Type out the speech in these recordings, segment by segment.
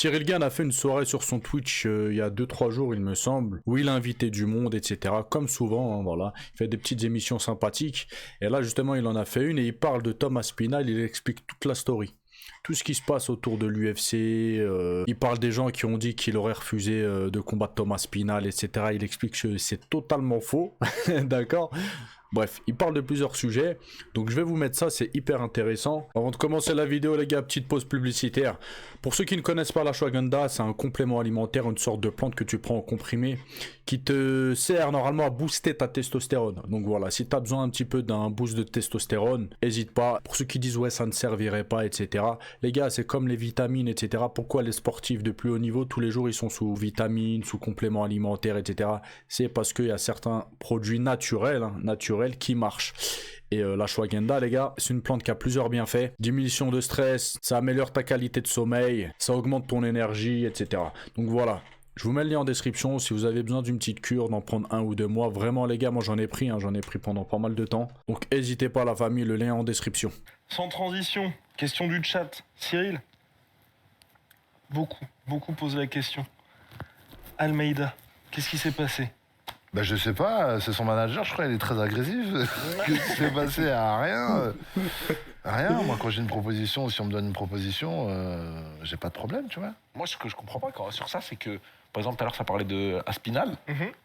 Cyril Gane a fait une soirée sur son Twitch il y a 2-3 jours, il me semble, où il a invité du monde, etc. Comme souvent, hein, voilà. Il fait des petites émissions sympathiques. Et là, justement, il en a fait une et il parle de Thomas Spinal, il explique toute la story. Tout ce qui se passe autour de l'UFC, il parle des gens qui ont dit qu'il aurait refusé de combattre Thomas Spinal, etc. Il explique que c'est totalement faux, d'accord? Bref, il parle de plusieurs sujets, donc je vais vous mettre ça, c'est hyper intéressant. Avant de commencer la vidéo, les gars, petite pause publicitaire. Pour ceux qui ne connaissent pas l'ashwagandha, c'est un complément alimentaire, une sorte de plante que tu prends en comprimé, qui te sert normalement à booster ta testostérone. Donc voilà, si tu as besoin un petit peu d'un boost de testostérone, n'hésite pas. Pour ceux qui disent ouais ça ne servirait pas, etc. Les gars, c'est comme les vitamines, etc. Pourquoi les sportifs de plus haut niveau, tous les jours ils sont sous vitamines, sous compléments alimentaires, etc. C'est parce qu'il y a certains produits naturels, qui marchent. Et l'ashwagandha, les gars, c'est une plante qui a plusieurs bienfaits. Diminution de stress, ça améliore ta qualité de sommeil, ça augmente ton énergie, etc. Donc voilà, je vous mets le lien en description si vous avez besoin d'une petite cure, d'en prendre 1 ou 2 mois. Vraiment, les gars, moi j'en ai pris pendant pas mal de temps. Donc n'hésitez pas, la famille, le lien en description. Sans transition, question du chat. Cyril, beaucoup posent la question. Almeida, qu'est-ce qui s'est passé? Bah je sais pas, c'est son manager, je crois, il est très agressif. Qu'est-ce qui s'est passé? À rien. Rien, moi quand j'ai une proposition, si on me donne une proposition, j'ai pas de problème, tu vois. Moi, ce que je comprends pas sur ça, c'est que, par exemple, tout à l'heure, ça parlait de Aspinal,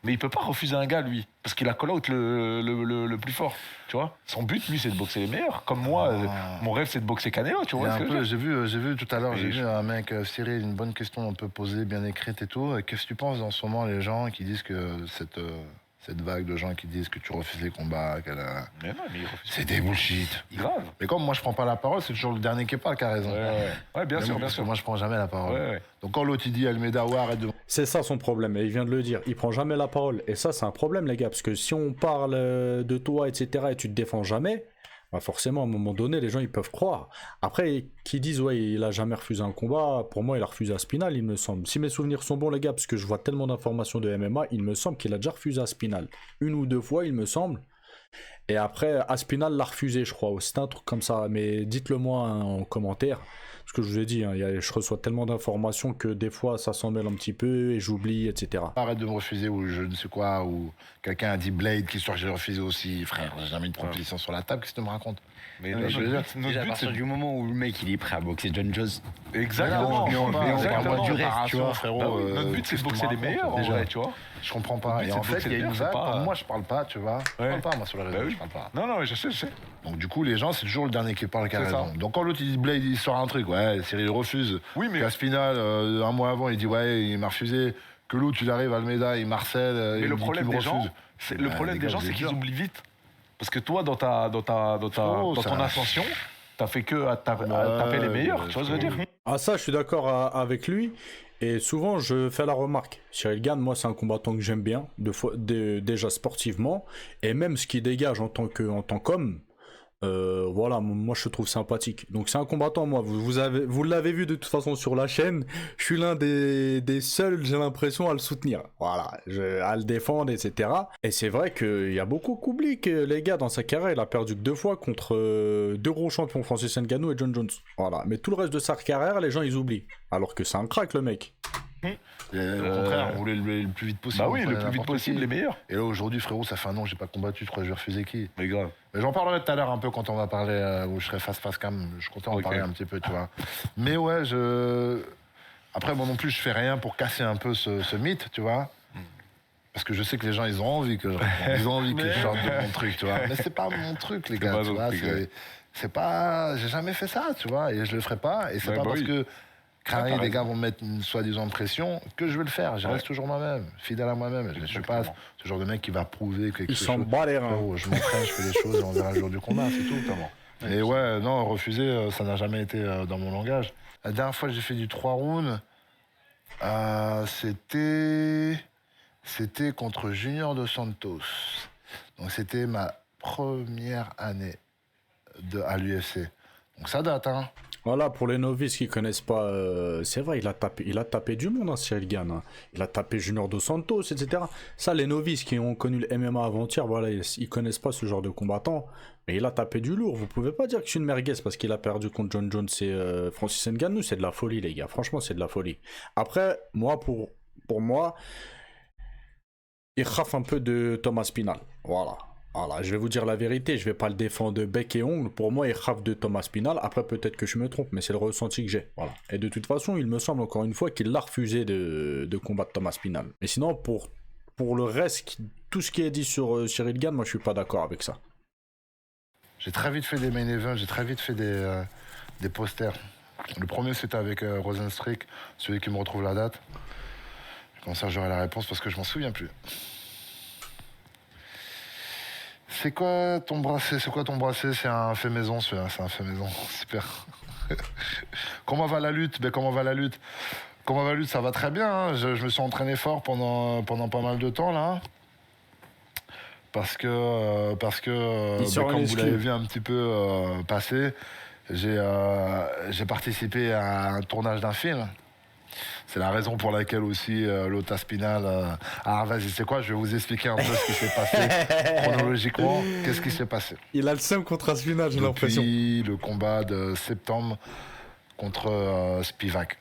mais il peut pas refuser un gars, lui, parce qu'il a call-out le plus fort, tu vois. Son but, lui, c'est de boxer les meilleurs. Comme moi, mon rêve, c'est de boxer Canelo, tu vois. J'ai vu tout à l'heure, j'ai vu un mec, Cyril, une bonne question un peu posée, bien écrite et tout. Qu'est-ce que tu penses en ce moment, les gens qui disent que cette vague de gens qui disent que tu refuses les combats, Mais non, mais il refuse. c'est des bullshit. Grave. Mais comme moi je prends pas la parole, c'est toujours le dernier qui parle qui a raison. Ouais, bien sûr, bien Parce que sûr. moi je prends jamais la parole. Ouais. Donc quand l'autre il dit Almeida, ouais, arrête de... C'est ça son problème, et il vient de le dire, il prend jamais la parole. Et ça, c'est un problème, les gars, parce que si on parle de toi, etc., et tu te défends jamais, bah forcément, à un moment donné, les gens, ils peuvent croire. Après, qui disent, ouais, il a jamais refusé un combat, pour moi, il a refusé à Spinal, il me semble. Si mes souvenirs sont bons, les gars, parce que je vois tellement d'informations de MMA, il me semble qu'il a déjà refusé à Spinal. 1 ou 2 fois, il me semble. Et après, Aspinal l'a refusé, je crois. C'est un truc comme ça. Mais dites-le moi hein, en commentaire. Parce que je vous ai dit, hein, je reçois tellement d'informations que des fois, ça s'en mêle un petit peu et j'oublie, etc. Arrête de me refuser ou je ne sais quoi, ou quelqu'un a dit Blade, qui sûr que j'ai refusé aussi. Frère, j'ai jamais une proposition sur la table, qu'est-ce que tu me racontes? Mais je veux dire, Déjà, à partir du moment où le mec il est prêt à boxer John Jones, Exactement. Mais on parle Du du reste, tu vois, frérot. Bah oui, notre but, c'est de boxer les meilleurs, en vrai, tu vois. Je comprends pas. but, Et c'est en de fait, boxer il y a les une meilleurs, vague, c'est pas- comme moi, je parle pas, tu vois. Je parle pas, moi, sur les réseaux, oui. je parle pas. Non, mais je sais. Donc, du coup, les gens, c'est toujours le dernier qui parle qui a C'est raison. ça. Donc, quand l'autre, il dit Blade, il sort un truc, ouais, Cyril refuse. Oui, mais- Caspinal, 1 mois avant, il dit, ouais, il m'a refusé. Que l'autre, il arrive, Almeida, il marcèle. Mais il le dit problème qu'il me des gens, refuse. le Bah, problème les des gars, gens, vous c'est êtes qu'ils durs. oublient vite. Parce que toi, dans ton ça- ascension, t'as fait que à taper les meilleurs, tu vois ce que je veux dire? Ah ça, je suis d'accord avec lui. Et souvent, je fais la remarque. Cyril Gane, moi, c'est un combattant que j'aime bien, déjà sportivement, et même ce qu'il dégage en tant qu'homme. Voilà, moi je trouve sympathique. Donc c'est un combattant, moi. Vous l'avez vu de toute façon sur la chaîne. Je suis l'un des seuls, j'ai l'impression, à le soutenir. Voilà, à le défendre, etc. Et c'est vrai qu'il y a beaucoup qui oublient que les gars, dans sa carrière, il a perdu que 2 fois contre 2 gros champions, Francis Ngannou et John Jones. Voilà, mais tout le reste de sa carrière, les gens ils oublient. Alors que c'est un crack, le mec. Au contraire, on voulait le plus vite possible. Bah oui, on le prenait plus vite n'importe possible, qui. les meilleurs. Et là, aujourd'hui, frérot, ça fait 1 an que j'ai pas combattu, tu crois que je vais refuser qui? Mais grave. Mais j'en parlerai tout à l'heure un peu quand on va parler, où je serai face cam. Je comptais en Ok. parler un petit peu, tu vois. Mais ouais, après, moi non plus, je fais rien pour casser un peu ce mythe, tu vois. Parce que je sais que les gens, ils ont envie que ils ont envie que je sorte de mon truc, tu vois. Mais c'est pas mon truc, les gars, pas tu ton vois. truc, ouais. C'est pas... J'ai jamais fait ça, tu vois. Et je le ferai pas. Et c'est Ouais, pas bah parce oui. que Carré, t'as les gars raison. vont me mettre une soi-disant pression que je vais le faire. Je Ouais. reste toujours moi-même, fidèle à moi-même. Je suis pas Exactement. ce genre de mec qui va prouver quelque Il chose. s'en bat les reins. Frérot, je m'entraîne, je fais des choses et on verra le jour du combat, c'est tout. Et ouais, non, refuser, ça n'a jamais été dans mon langage. La dernière fois que j'ai fait du 3 rounds, c'était contre Junior Dos Santos. Donc c'était ma première année à l'UFC. Donc ça date, hein. Voilà, pour les novices qui connaissent pas, c'est vrai, il a tapé du monde, hein, Cyril Gane, hein. Il a tapé Junior Dos Santos, etc. Ça, les novices qui ont connu le MMA avant-hier, voilà, ils connaissent pas ce genre de combattant. Mais il a tapé du lourd. Vous pouvez pas dire que c'est une merguez parce qu'il a perdu contre John Jones et Francis Ngannou. C'est de la folie, les gars. Franchement, c'est de la folie. Après, moi, pour moi, il rafle un peu de Thomas Spinal. Voilà. Voilà, je vais vous dire la vérité, je vais pas le défendre de bec et ongle. Pour moi, il rafle de Thomas Spinal. Après, peut-être que je me trompe, mais c'est le ressenti que j'ai. Voilà. Et de toute façon, il me semble encore une fois qu'il a refusé de combattre Thomas Spinal. Mais sinon, pour le reste, tout ce qui est dit sur Cyril Gane, moi, je suis pas d'accord avec ça. J'ai très vite fait des main events, j'ai très vite fait des posters. Le premier, c'était avec Rosenstrick, celui qui me retrouve la date. Comme ça, j'aurai la réponse parce que je m'en souviens plus. C'est quoi ton bracelet? C'est un fait maison, celui-là. C'est un fait maison. Super. Comment va la lutte? Comment va la lutte? Ça va très bien. Hein. Je me suis entraîné fort pendant pas mal de temps, là. Parce que comme vous l'avez vu un petit peu passer, j'ai participé à un tournage d'un film. C'est la raison pour laquelle aussi Lota Spinal... Ah, vas-y, c'est quoi? Je vais vous expliquer un peu ce qui s'est passé chronologiquement. Qu'est-ce qui s'est passé? Il a le seum contre Aspinal, j'ai l'impression. Depuis le combat de septembre contre Spivak.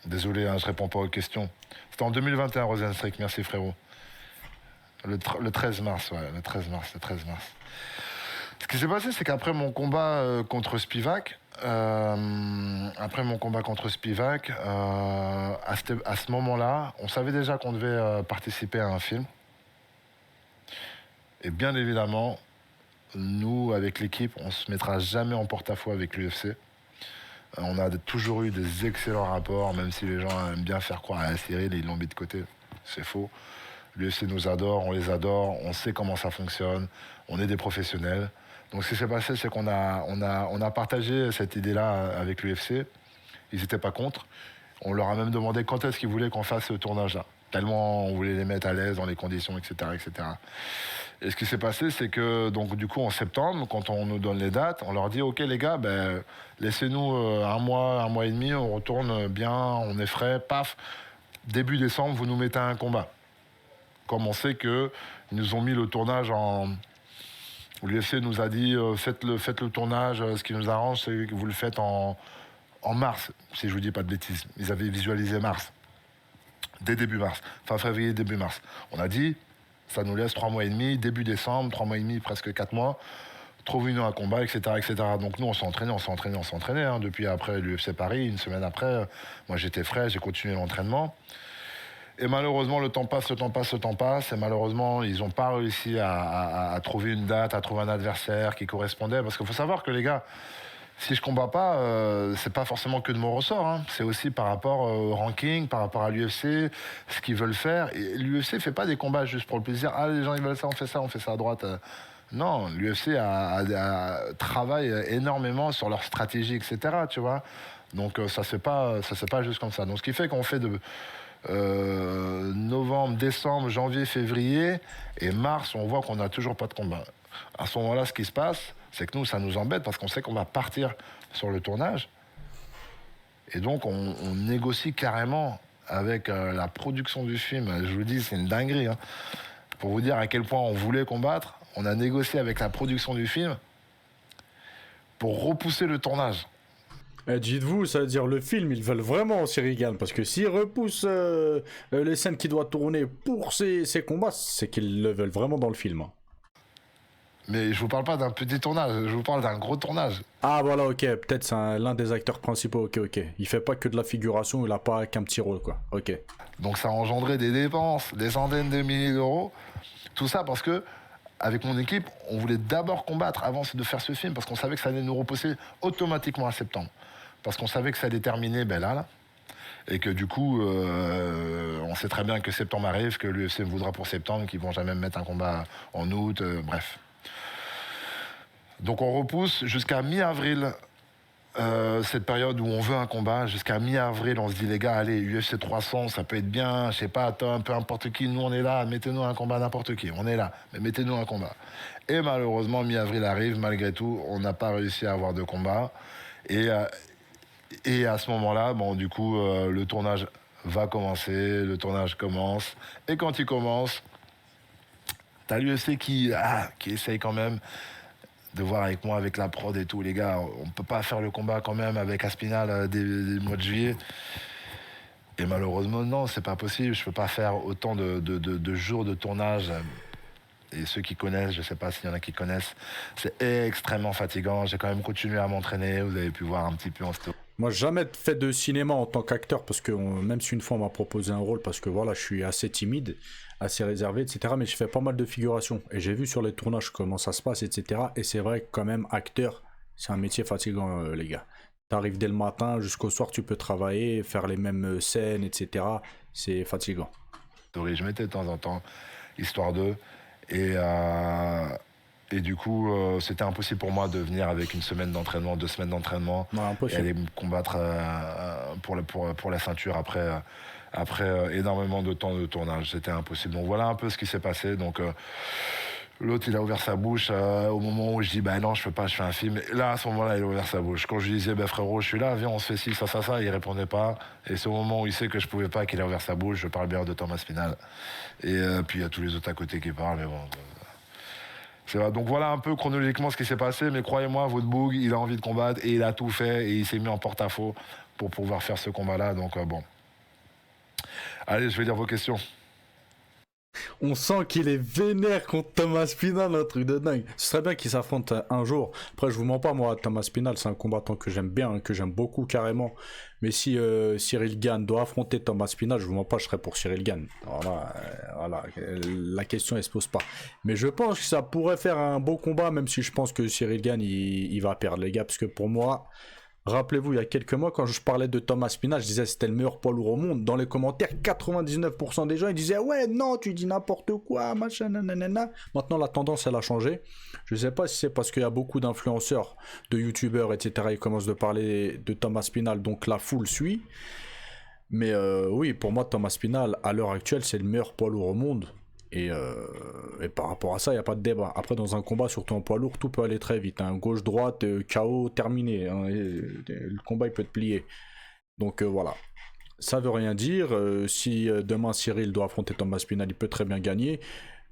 Désolé, hein, je réponds pas aux questions. C'était en 2021, Rosenstrick. Merci, frérot. Le 13 mars, ouais, le 13 mars. Ce qui s'est passé, c'est qu'après mon combat contre Spivak, à ce moment-là, on savait déjà qu'on devait participer à un film. Et bien évidemment, nous, avec l'équipe, on se mettra jamais en porte-à-faux avec l'UFC. On a toujours eu des excellents rapports, même si les gens aiment bien faire croire à Cyril et ils l'ont mis de côté. C'est faux. L'UFC nous adore, on les adore, on sait comment ça fonctionne, on est des professionnels. Donc ce qui s'est passé, c'est qu'on a partagé cette idée-là avec l'UFC. Ils n'étaient pas contre. On leur a même demandé quand est-ce qu'ils voulaient qu'on fasse ce tournage-là. Tellement on voulait les mettre à l'aise dans les conditions, etc., etc. Et ce qui s'est passé, c'est que donc du coup en septembre, quand on nous donne les dates, on leur dit ok les gars, laissez-nous un mois et demi, on retourne bien, on est frais, paf. Début décembre, vous nous mettez à un combat. Comme on sait qu'ils nous ont mis le tournage en... L'UFC nous a dit faites le tournage, ce qui nous arrange, c'est que vous le faites en mars, si je vous dis pas de bêtises. Ils avaient visualisé mars, dès début mars, fin février, début mars. On a dit, ça nous laisse 3 mois et demi, début décembre, 3 mois et demi, presque 4 mois, trouvez-nous un combat, etc., etc. Donc nous, on s'est entraîné, hein, depuis après l'UFC Paris, une semaine après, moi j'étais frais, j'ai continué l'entraînement. Et malheureusement, le temps passe. Et malheureusement, ils n'ont pas réussi à trouver une date, à trouver un adversaire qui correspondait. Parce qu'il faut savoir que les gars, si je ne combats pas, c'est pas forcément que de mon ressort. Hein. C'est aussi par rapport au ranking, par rapport à l'UFC, ce qu'ils veulent faire. Et l'UFC ne fait pas des combats juste pour le plaisir. Ah, les gens, ils veulent ça, on fait ça à droite. Non, l'UFC travaille énormément sur leur stratégie, etc. Tu vois. Donc, ça ne se fait pas juste comme ça. Donc, ce qui fait qu'on fait de... novembre, décembre, janvier, février et mars, on voit qu'on n'a toujours pas de combat. À ce moment-là, ce qui se passe, c'est que nous, ça nous embête parce qu'on sait qu'on va partir sur le tournage. Et donc, on négocie carrément avec la production du film. Je vous dis, c'est une dinguerie. Hein. Pour vous dire à quel point on voulait combattre, on a négocié avec la production du film pour repousser le tournage. Dites-vous, ça veut dire le film, ils veulent vraiment Cyril Gane, parce que s'ils repoussent les scènes qu'il doit tourner pour ces combats, c'est qu'ils le veulent vraiment dans le film. Hein. Mais je vous parle pas d'un petit tournage, je vous parle d'un gros tournage. Ah voilà, ok, peut-être c'est l'un des acteurs principaux, ok. Il fait pas que de la figuration, il a pas qu'un petit rôle, quoi. Ok. Donc ça a engendré des dépenses, des centaines de milliers d'euros, tout ça parce que avec mon équipe, on voulait d'abord combattre avant de faire ce film, parce qu'on savait que ça allait nous repousser automatiquement à septembre. Parce qu'on savait que ça allait terminer là. Et que du coup, on sait très bien que septembre arrive, que l'UFC me voudra pour septembre, qu'ils vont jamais me mettre un combat en août, bref. Donc on repousse jusqu'à mi-avril, cette période où on veut un combat. Jusqu'à mi-avril, on se dit, les gars, allez, UFC 300, ça peut être bien, je sais pas, peu importe qui, nous on est là, mettez-nous un combat n'importe qui, on est là, mais mettez-nous un combat. Et malheureusement, mi-avril arrive, malgré tout, on n'a pas réussi à avoir de combat. Et Et à ce moment-là, bon, du coup, le tournage va commencer, le tournage commence. Et quand il commence, t'as l'UFC qui essaye quand même de voir avec moi, avec la prod et tout. Les gars, on peut pas faire le combat quand même avec Aspinal dès le mois de juillet. Et malheureusement, non, c'est pas possible. Je peux pas faire autant de jours de tournage. Et ceux qui connaissent, je sais pas s'il y en a qui connaissent, c'est extrêmement fatigant. J'ai quand même continué à m'entraîner. Vous avez pu voir un petit peu en story. Moi, j'ai jamais fait de cinéma en tant qu'acteur parce que même si une fois on m'a proposé un rôle parce que voilà, je suis assez timide, assez réservé, etc. Mais j'ai fait pas mal de figurations et j'ai vu sur les tournages comment ça se passe, etc. Et c'est vrai que quand même, acteur, c'est un métier fatigant, les gars. T'arrives dès le matin jusqu'au soir, tu peux travailler, faire les mêmes scènes, etc. C'est fatigant. Je mettais de temps en temps, histoire d'eux. Et du coup, c'était impossible pour moi de venir avec une semaine d'entraînement, 2 semaines d'entraînement, et aller me combattre pour la ceinture après énormément de temps de tournage. C'était impossible. Donc voilà un peu ce qui s'est passé. Donc l'autre, il a ouvert sa bouche au moment où je dis bah non, je peux pas, je fais un film. Et là, à ce moment-là, il a ouvert sa bouche. Quand je lui disais bah frérot, je suis là, viens, on se fait ci, ça, il répondait pas. Et c'est au moment où il sait que je pouvais pas qu'il a ouvert sa bouche. Je parle bien de Thomas Aspinal. Et puis il y a tous les autres à côté qui parlent, mais bon. C'est vrai. Donc voilà un peu chronologiquement ce qui s'est passé, mais croyez-moi, votre boug, il a envie de combattre et il a tout fait et il s'est mis en porte-à-faux pour pouvoir faire ce combat-là. Donc bon. Allez, je vais lire vos questions. On sent qu'il est vénère contre Thomas Spinal, un truc de dingue. Ce serait bien qu'il s'affronte un jour. Après, je vous mens pas, moi, Thomas Spinal, c'est un combattant que j'aime bien, hein, que j'aime beaucoup carrément. Mais si Cyril Gane doit affronter Thomas Spinal, je vous mens pas, je serais pour Cyril Gane. Voilà, la question elle se pose pas. Mais je pense que ça pourrait faire un beau combat, même si je pense que Cyril Gane il va perdre, les gars, parce que pour moi. Rappelez-vous, il y a quelques mois, quand je parlais de Thomas Spinal, je disais que c'était le meilleur poids lourd au monde. Dans les commentaires, 99% des gens ils disaient ouais, non, tu dis n'importe quoi, machin, nanana. Maintenant, la tendance, elle a changé. Je ne sais pas si c'est parce qu'il y a beaucoup d'influenceurs, de youtubeurs, etc. Ils commencent de parler de Thomas Spinal, donc la foule suit. Mais oui, pour moi, Thomas Spinal, à l'heure actuelle, c'est le meilleur poids lourd au monde. Et par rapport à ça, il n'y a pas de débat. Après, dans un combat, surtout en poids lourd, tout peut aller très vite. Hein. Gauche-droite, KO, terminé. Hein. Le combat, il peut te plier. Donc voilà. Ça veut rien dire. Si demain, Cyril doit affronter Thomas Spinal, il peut très bien gagner.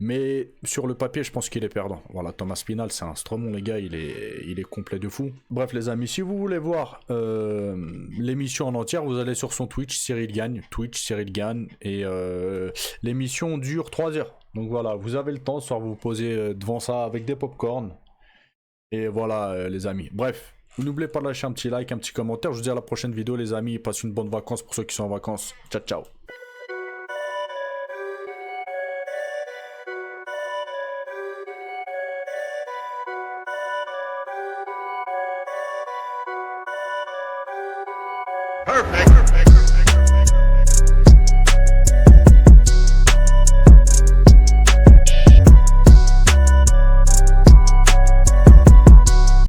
Mais sur le papier, je pense qu'il est perdant. Voilà, Thomas Spinal, c'est un stromon, les gars, il est complet de fou. Bref, les amis, si vous voulez voir l'émission en entière, vous allez sur son Twitch, Cyril Gagne, et l'émission dure 3 heures. Donc voilà, vous avez le temps, soit vous vous posez devant ça avec des pop-corn. Et voilà, les amis. Bref, n'oubliez pas de lâcher un petit like, un petit commentaire. Je vous dis à la prochaine vidéo, les amis. Passez une bonne vacances pour ceux qui sont en vacances. Ciao, ciao. Perfect.